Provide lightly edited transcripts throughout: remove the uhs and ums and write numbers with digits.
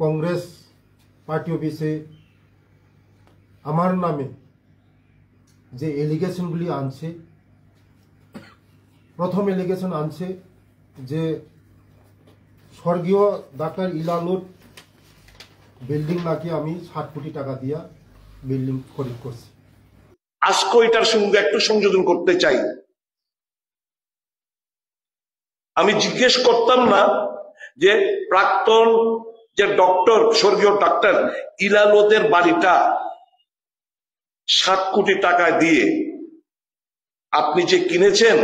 Congress party অফিসে আমার নামে যে এলিগেশনগুলি আনছে, প্রথম এলিগেশন আনছে যে স্বর্গীয় ডাক্তার ইলালুর বিল্ডিং নাকি আমি 60 কোটি টাকা দিয়া বিল্ডিং খরিদ করছি। আজকে এটার সঙ্গে একটু সংযোজন করতে চাই। আমি জিজ্ঞেস করতাম না যে প্রাক্তন যে ডক্টর, স্বর্গীয় ডাক্তার ইলালুদের বাড়িটা 60 কোটি টাকা দিয়ে আপনি যে কিনেছেন,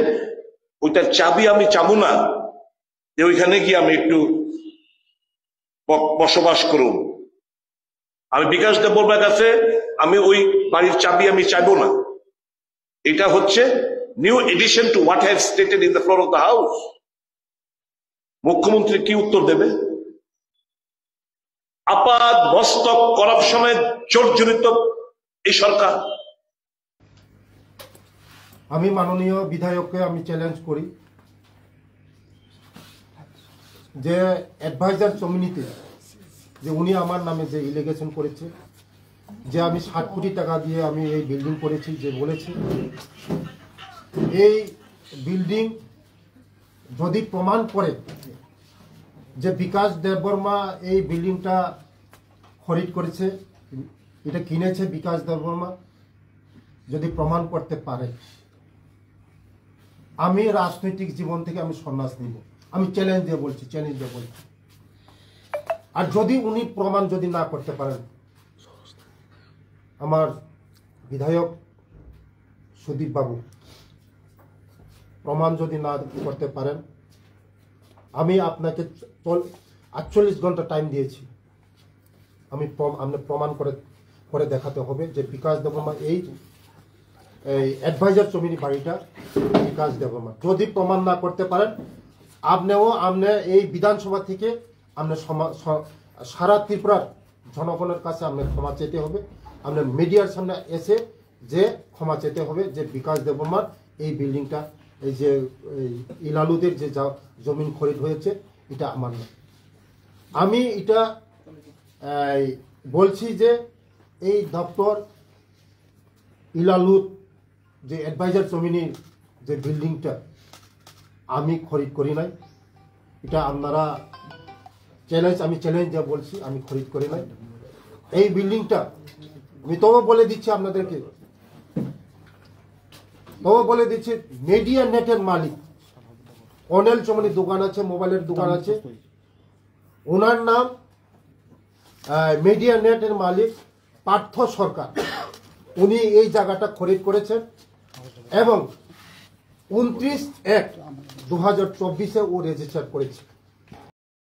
ওইটার চাবি আমি চাবো না যে ওইখানে গিয়ে আমি একটু বসবাস করুন। আমি বিকাশ দেববর্মার কাছে আমি ওই বাড়ির চাবি আমি চাইবো না। এটা হচ্ছে new edition to what have stated in the floor of the house. মুখ্যমন্ত্রী কি উত্তর দেবে? আপাত মস্তক করাপশনে জর্জরিত এই সরকার। আমি মাননীয় বিধায়ককে আমি চ্যালেঞ্জ করি যে অ্যাডভাইজার কমিউনিটি যে উনি আমার নামে যে ইলিগেশন করেছে, যে আমি 60 কোটি টাকা দিয়ে আমি এই বিল্ডিং করেছি, যে বলেছি এই বিল্ডিং যদি প্রমাণ করে যে বিকাশ দেববর্মা এই বিল্ডিংটা খরিদ করেছে, এটা কিনেছে বিকাশ দেববর্মা, যদি প্রমাণ করতে পারে, আমি রাজনৈতিক জীবন থেকে আমি সন্ন্যাস নিব। আমি চ্যালেঞ্জ দিয়ে বলছি, আর যদি উনি প্রমাণ যদি না করতে পারেন, আমার বিধায়ক সুদীপ বাবু প্রমাণ যদি না করতে পারেন, আমি আপনাকে 48 ঘন্টা টাইম দিয়েছি, আপনি প্রমাণ করে দেখাতে হবে যে বিকাশ দেববর্মা এই অ্যাডভাইজার জমির বাড়িটা বিকাশ দেববর্মা। যদি প্রমাণ না করতে পারেন, আপনি এই বিধানসভা থেকে আপনি সারা ত্রিপুরার জনগণের কাছে আপনি ক্ষমা চেতে হবে, আপনার মিডিয়ার সামনে এসে যে ক্ষমা চেতে হবে যে বিকাশ দেববর্মার এই বিল্ডিংটা, এই যে ইলালুদের যে জমিন খরিদ হয়েছে, এটা আমার না। আমি এটা বলছি যে এই ডক্টর ইলালুর যে অ্যাডভাইজার জমিনের যে বিল্ডিংটা আমি খরিদ করি নাই। এটা আপনারা আমি চ্যালেঞ্জ যা বলছি, আমি খরিদ করি নাই। এই বিল্ডিংটা আমি তবে বলে দিচ্ছি আপনাদেরকে, মিডিয়া নেটের মালিক অনিল চৌমনির দোকান আছে, মোবাইলের দোকান আছে, ওনার নাম মিডিয়া নেটের মালিক পার্থ সরকার। উনি এই জায়গাটা খরিদ করেছেন এবং 29/1/2024 ও রেজিস্টার করেছে।